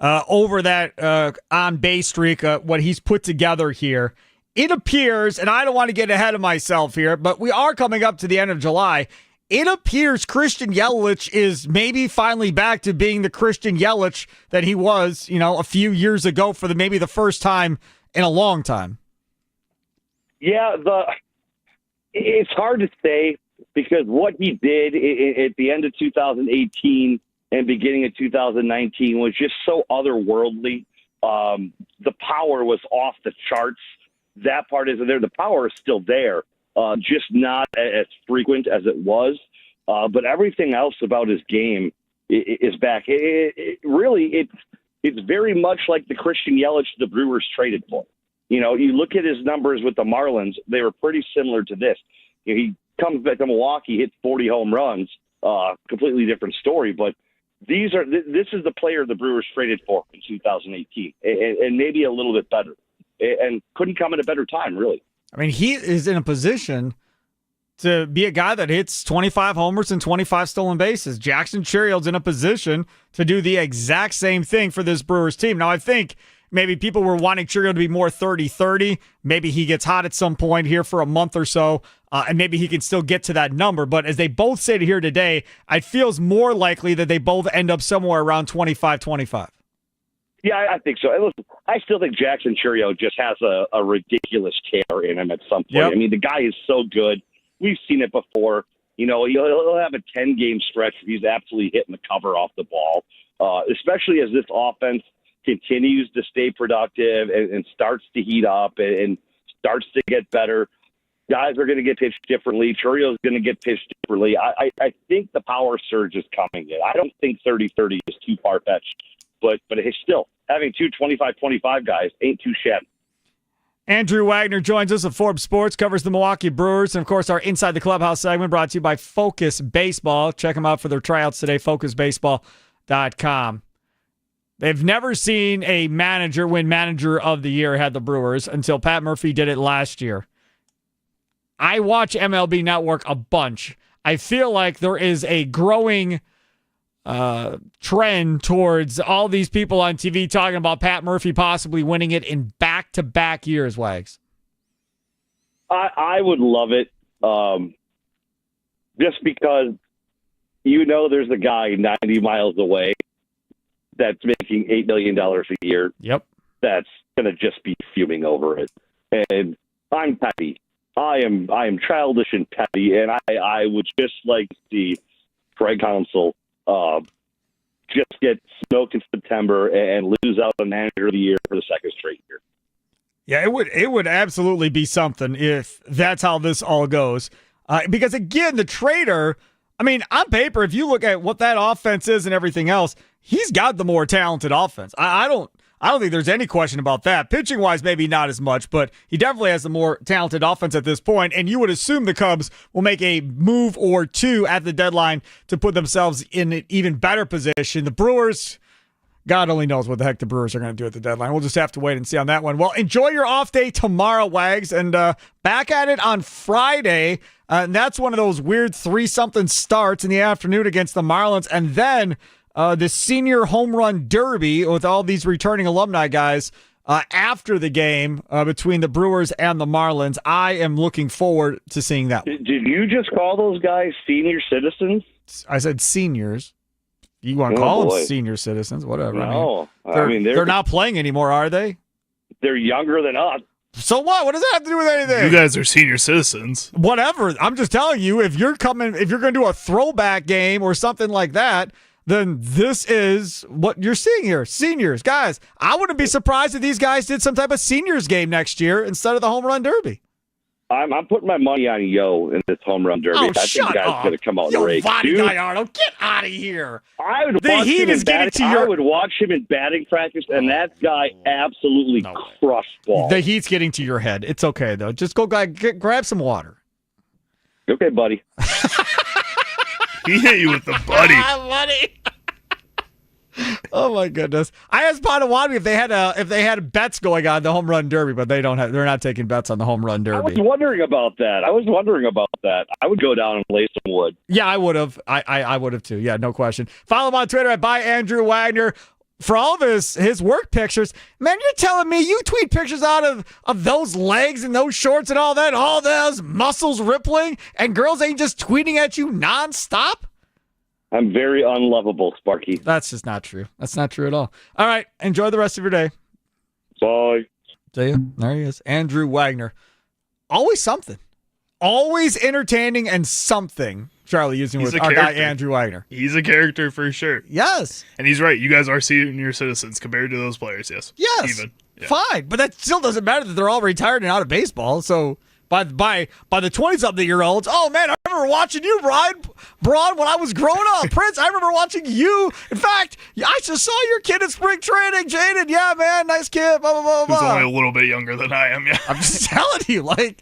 over that on-base streak, what he's put together here. It appears, and I don't want to get ahead of myself here, but we are coming up to the end of July. It appears Christian Yelich is maybe finally back to being the Christian Yelich that he was, a few years ago for maybe the first time in a long time. Yeah, it's hard to say, because what he did at the end of 2018 and beginning of 2019 was just so otherworldly. The power was off the charts. That part isn't there. The power is still there, just not as frequent as it was. But everything else about his game is back. It's very much like the Christian Yelich the Brewers traded for. You look at his numbers with the Marlins; they were pretty similar to this. He comes back to Milwaukee, hits 40 home runs. Completely different story, but this is the player the Brewers traded for in 2018, and maybe a little bit better. And couldn't come at a better time, really. I mean, he is in a position to be a guy that hits 25 homers and 25 stolen bases. Jackson Cherrield's in a position to do the exact same thing for this Brewers team. Now, I think maybe people were wanting Chourio to be more 30-30. Maybe he gets hot at some point here for a month or so, and maybe he can still get to that number. But as they both sit here today, it feels more likely that they both end up somewhere around 25-25. Yeah, I think so. And listen, I still think Jackson Chourio just has a ridiculous tear in him at some point. Yep. I mean, the guy is so good. We've seen it before. You know, he'll have a 10-game stretch where he's absolutely hitting the cover off the ball, especially as this offense continues to stay productive and starts to heat up and starts to get better. Guys are going to get pitched differently. Churio's going to get pitched differently. I think the power surge is coming in. I don't think 30-30 is too far-fetched, but it's still, having two 25-25 guys ain't too shabby. Andrew Wagner joins us at Forbes Sports, covers the Milwaukee Brewers, and, of course, our Inside the Clubhouse segment brought to you by Focus Baseball. Check them out for their tryouts today, focusbaseball.com. They've never seen a manager win Manager of the Year, had the Brewers, until Pat Murphy did it last year. I watch MLB Network a bunch. I feel like there is a growing trend towards all these people on TV talking about Pat Murphy possibly winning it in back-to-back years, Wags. I would love it, just because there's a guy 90 miles away that's making $8 million a year. Yep. That's going to just be fuming over it. And I'm petty. I am childish and petty, and I would just like to see Craig Counsell just get smoked in September and lose out on Manager of the Year for the second straight year. Yeah, it would absolutely be something if that's how this all goes. Because, again, the trader, I mean, on paper, if you look at what that offense is and everything else, he's got the more talented offense. I don't think there's any question about that. Pitching-wise, maybe not as much, but he definitely has the more talented offense at this point, and you would assume the Cubs will make a move or two at the deadline to put themselves in an even better position. The Brewers, God only knows what the heck the Brewers are going to do at the deadline. We'll just have to wait and see on that one. Well, enjoy your off day tomorrow, Wags, and back at it on Friday. And that's one of those weird 3-something starts in the afternoon against the Marlins, and then the senior home run derby with all these returning alumni guys after the game between the Brewers and the Marlins. I am looking forward to seeing that. Did you just call those guys senior citizens? I said seniors. You want to call them senior citizens? Whatever. No. They're not playing anymore, are they? They're younger than us. So what? What does that have to do with anything? You guys are senior citizens. Whatever. I'm just telling you, if you're going to do a throwback game or something like that, then this is what you're seeing here. Seniors. Guys, I wouldn't be surprised if these guys did some type of seniors game next year instead of the home run derby. I'm putting my money on Yo in this home run derby. I think the guy's going to come out and rake. Gallardo, get out of here. I would watch him in batting practice, and that guy absolutely crushed balls. The heat's getting to your head. It's okay, though. Just go grab some water. Okay, buddy. He hit you with the buddy. Buddy. Oh my goodness! I asked Potawatomi if they had bets going on the home run derby, but they're not taking bets on the home run derby. I was wondering about that. I would go down and lay some wood. Yeah, I would have. I would have too. Yeah, no question. Follow him on Twitter at @Andrew for all of his work pictures. Man, you're telling me you tweet pictures out of those legs and those shorts and all that, all those muscles rippling, and girls ain't just tweeting at you nonstop? I'm very unlovable, Sparky. That's just not true. That's not true at all. All right. Enjoy the rest of your day. Bye. See you. There he is. Andrew Wagner. Always something. Always entertaining and something. Charlie using with our guy Andrew Wagner. He's a character for sure. Yes. And he's right. You guys are senior citizens compared to those players, yes. Yes. Even. Yeah. Fine. But that still doesn't matter that they're all retired and out of baseball. So by the 20-something-year-olds, oh, man, I remember watching you, Braun, when I was growing up. Prince, I remember watching you. In fact, I just saw your kid in spring training, Jaden. Yeah, man, nice kid, blah, blah, blah, blah. He's only a little bit younger than I am, yeah. I'm just telling you, hey,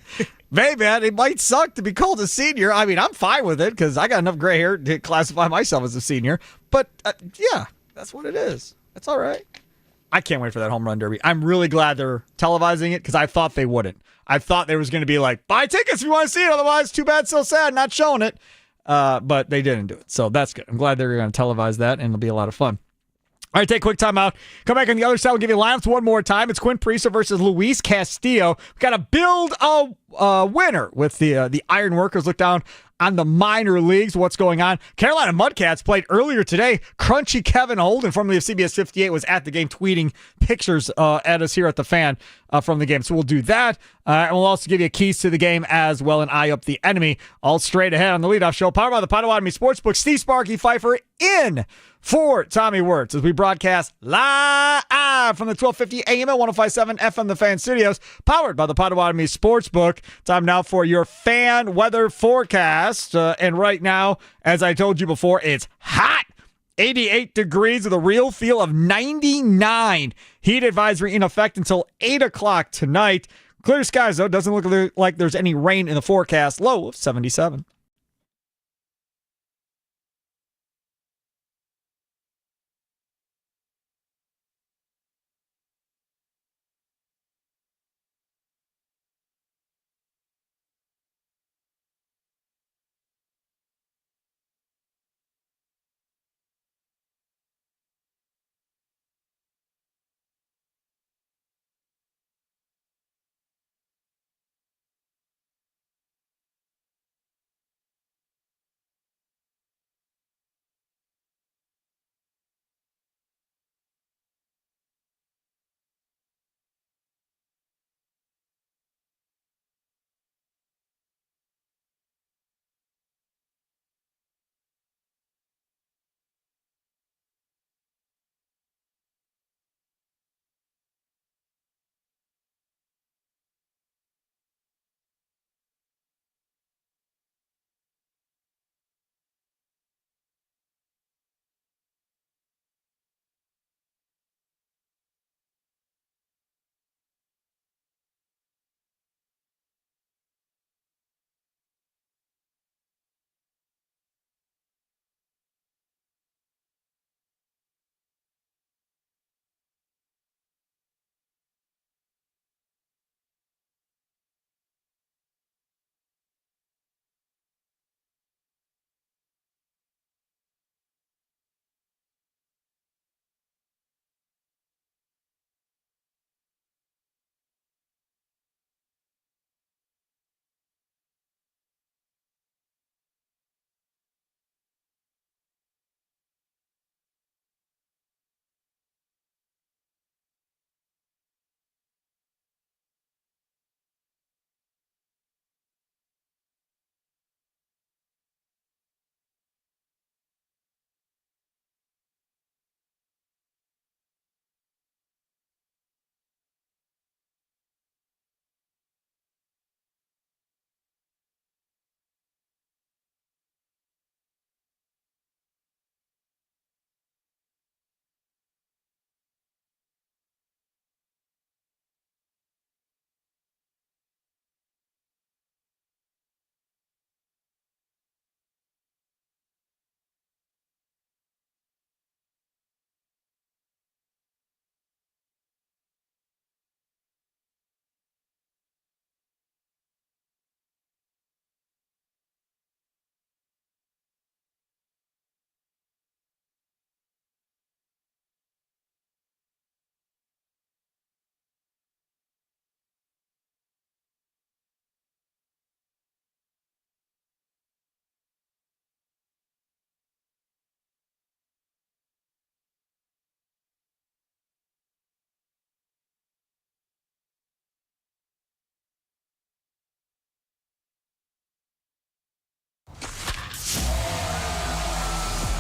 man, it might suck to be called a senior. I mean, I'm fine with it because I got enough gray hair to classify myself as a senior. But, yeah, that's what it is. That's all right. I can't wait for that home run derby. I'm really glad they're televising it because I thought they wouldn't. I thought there was going to be buy tickets if you want to see it. Otherwise, too bad, so sad, not showing it. But they didn't do it. So that's good. I'm glad they're going to televise that, and it'll be a lot of fun. All right, take a quick timeout. Come back on the other side. We'll give you lineups one more time. It's Quinn Priester versus Luis Castillo. We've got to build a winner with the Ironworkers. Look down on the minor leagues, what's going on. Carolina Mudcats played earlier today. Crunchy Kevin Holden, formerly of CBS 58, was at the game tweeting pictures at us here at the Fan from the game. So we'll do that. And we'll also give you keys to the game as well and eye up the enemy. All straight ahead on the leadoff show, powered by the Potawatomi Sportsbook. Steve Sparky Fifer in for Tommy Wirtz as we broadcast live from the 1250 AM at 105.7 FM The Fan Studios, powered by the Potawatomi Sportsbook. Time now for your fan weather forecast. And right now, as I told you before, it's hot. 88 degrees with a real feel of 99. Heat advisory in effect until 8 o'clock tonight. Clear skies, though. Doesn't look like there's any rain in the forecast. Low of 77.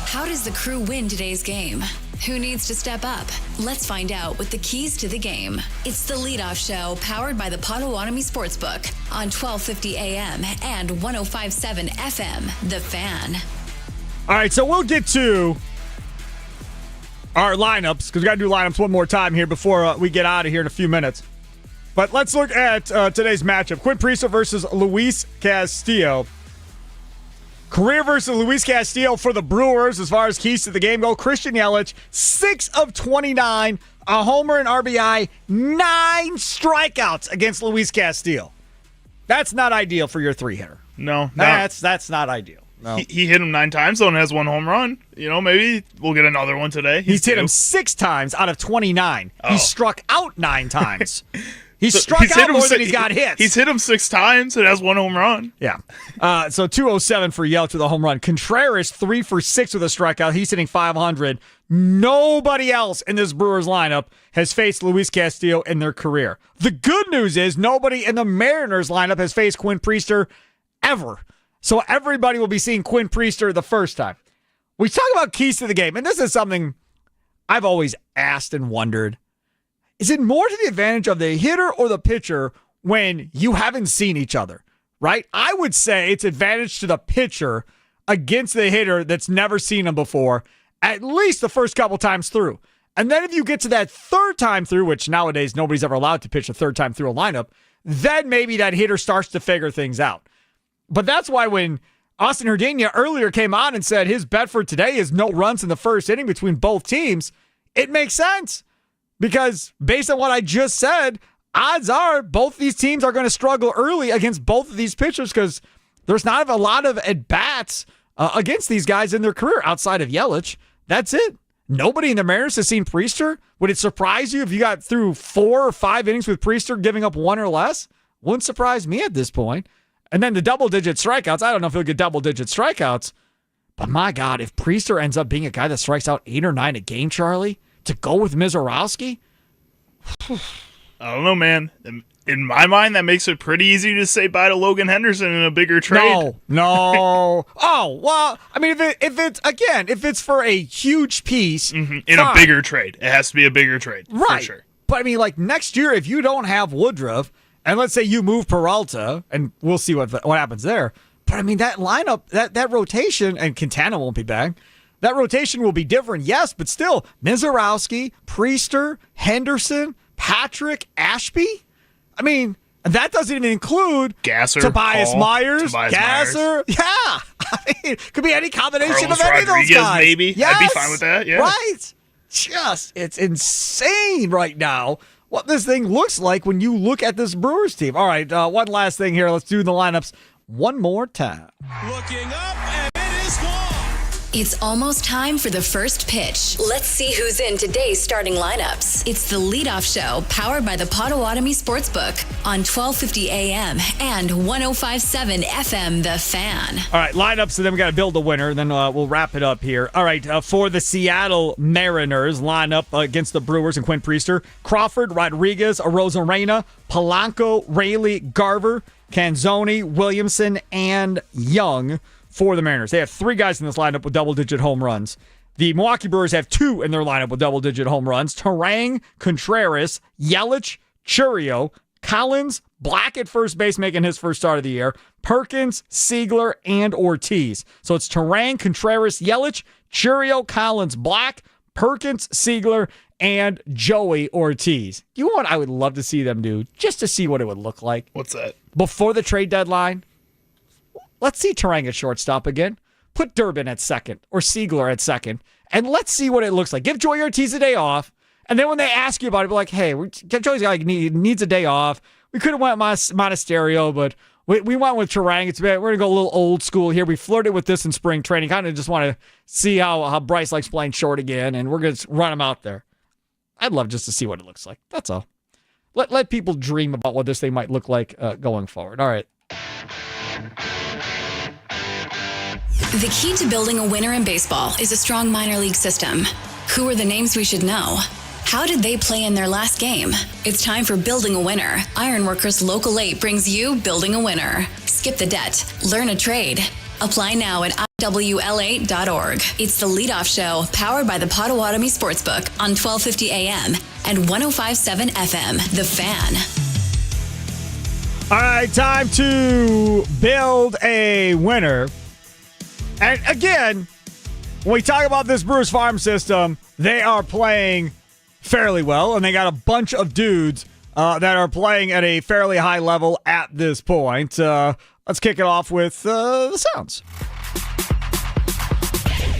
How does the crew win today's game? Who needs to step up? Let's find out with the keys to the game. It's the Leadoff Show, powered by the Potawatomi Sportsbook on 1250 AM and 105.7 FM, The Fan. All right, so we'll get to our lineups, because we got to do lineups one more time here before we get out of here in a few minutes. But let's look at today's matchup. Quinn Priester versus Luis Castillo. Career versus Luis Castillo for the Brewers as far as keys to the game go. Christian Yelich, 6 of 29, a homer and RBI, 9 strikeouts against Luis Castillo. That's not ideal for your three-hitter. No. That's not ideal. No. He hit him 9 times, though, and has 1 home run. Maybe we'll get another one today. He's hit him 6 times out of 29. Oh. He struck out 9 times. He's struck out more than he's got hits. He's hit him 6 times and has 1 home run. Yeah. So 207 for Yelich with a home run. Contreras 3 for 6 with a strikeout. He's hitting .500. Nobody else in this Brewers lineup has faced Luis Castillo in their career. The good news is nobody in the Mariners lineup has faced Quinn Priester ever. So everybody will be seeing Quinn Priester the first time. We talk about keys to the game, and this is something I've always asked and wondered. Is it more to the advantage of the hitter or the pitcher when you haven't seen each other, right? I would say it's advantage to the pitcher against the hitter that's never seen him before, at least the first couple times through. And then if you get to that third time through, which nowadays nobody's ever allowed to pitch a third time through a lineup, then maybe that hitter starts to figure things out. But that's why when Austin Herdania earlier came on and said his bet for today is no runs in the first inning between both teams, it makes sense. Because based on what I just said, odds are both these teams are going to struggle early against both of these pitchers because there's not a lot of at-bats against these guys in their career outside of Yelich. That's it. Nobody in the Mariners has seen Priester. Would it surprise you if you got through 4 or 5 innings with Priester giving up 1 or less? Wouldn't surprise me at this point. And then the double-digit strikeouts. I don't know if he'll get double-digit strikeouts. But my God, if Priester ends up being a guy that strikes out 8 or 9 a game, Charlie, to go with Mizorowski? I don't know, man. In my mind, that makes it pretty easy to say bye to Logan Henderson in a bigger trade. No. Oh, well, I mean, if it's for a huge piece. In a bigger trade. It has to be a bigger trade. Right. For sure. But I mean, like next year, if you don't have Woodruff, and let's say you move Peralta, and we'll see what happens there. But I mean, that lineup, that rotation, and Quintana won't be back. That rotation will be different, yes, but still, Mizorowski, Priester, Henderson, Patrick, Ashby. I mean, that doesn't even include Gasser, Tobias Paul, Myers, Tobias Gasser. Myers. Yeah. I mean, could be any combination Carlos of any Rodriguez, of those guys. maybe. Yes. I'd be fine with that, yeah. Right. It's insane right now what this thing looks like when you look at this Brewers team. All right, one last thing here. Let's do the lineups one more time. Looking up, and it is gone. It's almost time for the first pitch. Let's see who's in today's starting lineups. It's the leadoff show powered by the Potawatomi Sportsbook on 1250 AM and 105.7 FM, The Fan. All right, lineups, and then we got to build a winner, and then we'll wrap it up here. All right, for the Seattle Mariners, lineup against the Brewers and Quinn Priester, Crawford, Rodriguez, Arozarena, Polanco, Raley, Garver, Canzoni, Williamson, and Young for the Mariners. They have 3 guys in this lineup with double-digit home runs. The Milwaukee Brewers have 2 in their lineup with double-digit home runs. Terang, Contreras, Yelich, Churio, Collins, Black at first base making his first start of the year, Perkins, Siegler, and Ortiz. So it's Terang, Contreras, Yelich, Churio, Collins, Black, Perkins, Siegler, and Joey Ortiz. You know what I would love to see them do, just to see what it would look like? What's that? Before the trade deadline, let's see Terang at shortstop again. Put Durbin at second or Siegler at second, and let's see what it looks like. Give Joey Ortiz a day off, and then when they ask you about it, be like, hey, Joey's guy needs a day off. We could have went Monasterio, but we went with Terang. We're going to go a little old school here. We flirted with this in spring training. Kind of just want to see how Bryce likes playing short again, and we're going to run him out there. I'd love just to see what it looks like. That's all. Let people dream about what this thing might look like going forward. All right. The key to building a winner in baseball is a strong minor league system. Who are the names we should know? How did they play in their last game? It's time for Building a Winner. Ironworkers Local 8 brings you Building a Winner. Skip the debt. Learn a trade. Apply now at iwl8.org. It's the leadoff show powered by the Potawatomi Sportsbook on 1250 AM and 105.7 FM, The Fan. All right, time to build a winner. And again, when we talk about this Brewers farm system, they are playing fairly well, and they got a bunch of dudes that are playing at a fairly high level at this point. Let's kick it off with the sounds.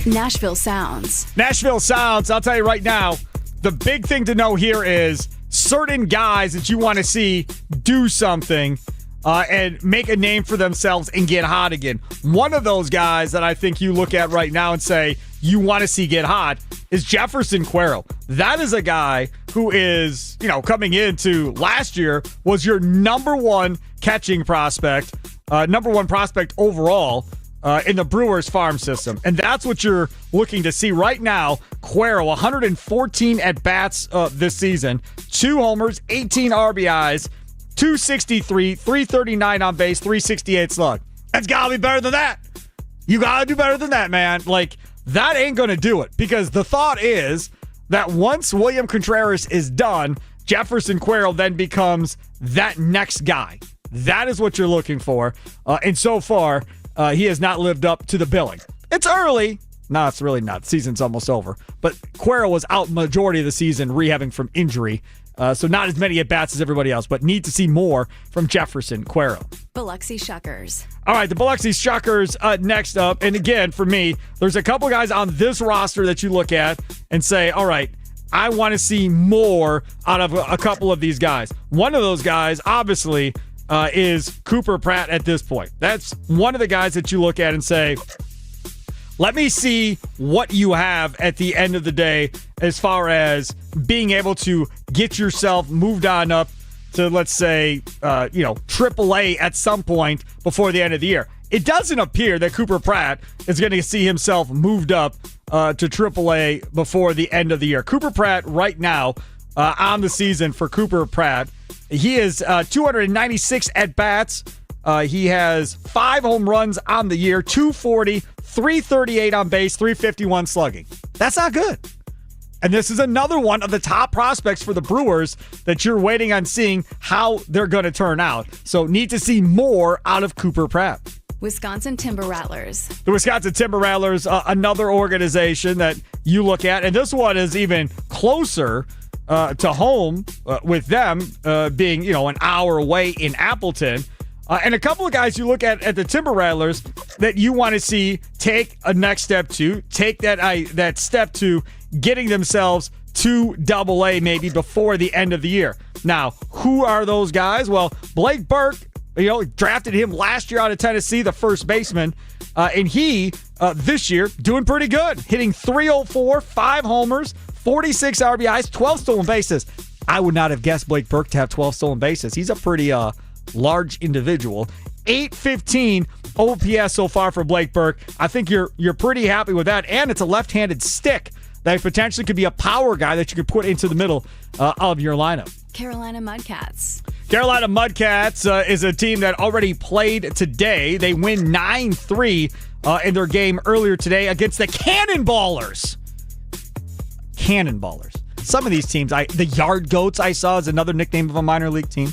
Nashville Sounds. Nashville Sounds, I'll tell you right now, the big thing to know here is certain guys that you want to see do something and make a name for themselves and get hot again. One of those guys that I think you look at right now and say you want to see get hot is Jefferson Cuero. That is a guy who is, coming into last year was your number one catching prospect, number one prospect overall in the Brewers farm system. And that's what you're looking to see right now. Cuero, 114 at-bats this season, 2 homers, 18 RBIs, 263, 339 on base, 368 slug. That's got to be better than that. You got to do better than that, man. Like, that ain't going to do it, because the thought is that once William Contreras is done, Jefferson Cuero then becomes that next guy. That is what you're looking for. And so far, he has not lived up to the billing. It's early. No, it's really not. The season's almost over. But Cuero was out majority of the season rehabbing from injury. So not as many at-bats as everybody else, but need to see more from Jefferson Cuero. Biloxi Shuckers. All right, the Biloxi Shuckers next up. And again, for me, there's a couple guys on this roster that you look at and say, all right, I want to see more out of a couple of these guys. One of those guys, obviously, is Cooper Pratt at this point. That's one of the guys that you look at and say, let me see what you have at the end of the day as far as being able to get yourself moved on up to, let's say, AAA at some point before the end of the year. It doesn't appear that Cooper Pratt is going to see himself moved up to AAA before the end of the year. Cooper Pratt right now on the season for Cooper Pratt, he is 296 at-bats. He has 5 home runs on the year, 240, 338 on base, 351 slugging. That's not good. And this is another one of the top prospects for the Brewers that you're waiting on seeing how they're going to turn out. So need to see more out of Cooper Pratt. Wisconsin Timber Rattlers. The Wisconsin Timber Rattlers, another organization that you look at, and this one is even closer to home with them being, an hour away in Appleton. And a couple of guys you look at the Timber Rattlers that you want to see take a next step to, take that step to getting themselves to AA maybe before the end of the year. Now, who are those guys? Well, Blake Burke, drafted him last year out of Tennessee, the first baseman. And he, this year, doing pretty good. Hitting .304, 5 homers, 46 RBIs, 12 stolen bases. I would not have guessed Blake Burke to have 12 stolen bases. He's a pretty large individual. .815 OPS so far for Blake Burke. I think you're pretty happy with that. And it's a left-handed stick that potentially could be a power guy that you could put into the middle of your lineup. Carolina Mudcats. Carolina Mudcats is a team that already played today. They win 9-3 in their game earlier today against the Cannonballers. Cannonballers. Some of these teams, the Yard Goats I saw is another nickname of a minor league team.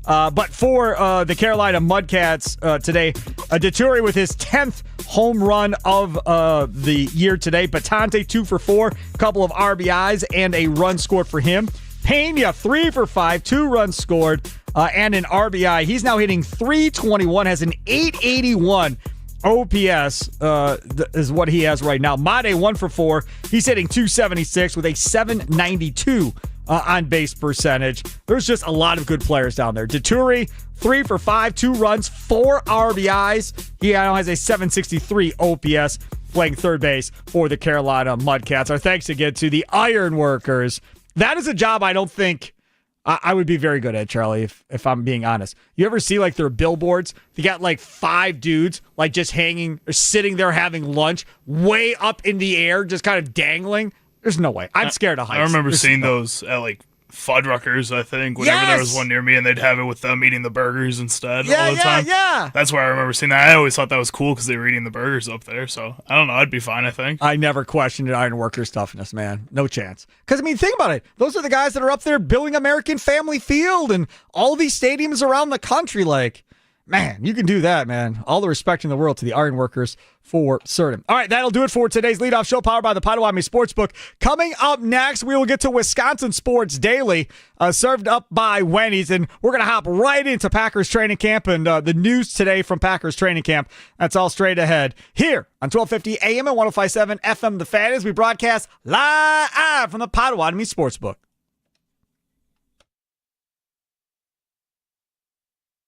But for the Carolina Mudcats today, Deturi with his 10th home run of the year today. Batante 2 for 4, a couple of RBIs and a run scored for him. Pena 3 for 5, 2 runs scored and an RBI. He's now hitting .321, has an .881 OPS is what he has right now. Made 1 for 4. He's hitting .276 with a .792 on base percentage. There's just a lot of good players down there. Deturi, 3 for 5, 2 runs, 4 RBIs. He now has a .763 OPS playing third base for the Carolina Mudcats. Our thanks again to the Ironworkers. That is a job I don't think I would be very good at, Charlie, if I'm being honest. You ever see their billboards? They got 5 dudes just hanging or sitting there having lunch way up in the air, just kind of dangling. There's no way. I'm scared of heights. I remember seeing those at Fuddruckers, I think, whenever there was one near me, and they'd have it with them eating the burgers instead all the time. Yeah. That's where I remember seeing that. I always thought that was cool because they were eating the burgers up there. So I don't know. I'd be fine, I think. I never questioned Ironworkers' toughness, man. No chance. Because, think about it. Those are the guys that are up there building American Family Field and all these stadiums around the country. Man, you can do that, man. All the respect in the world to the Ironworkers for certain. All right, that'll do it for today's leadoff show powered by the Potawatomi Sportsbook. Coming up next, we will get to Wisconsin Sports Daily, served up by Wendy's, and we're going to hop right into Packers training camp and the news today from Packers training camp. That's all straight ahead here on 1250 AM and 105.7 FM The Fan as we broadcast live from the Potawatomi Sportsbook.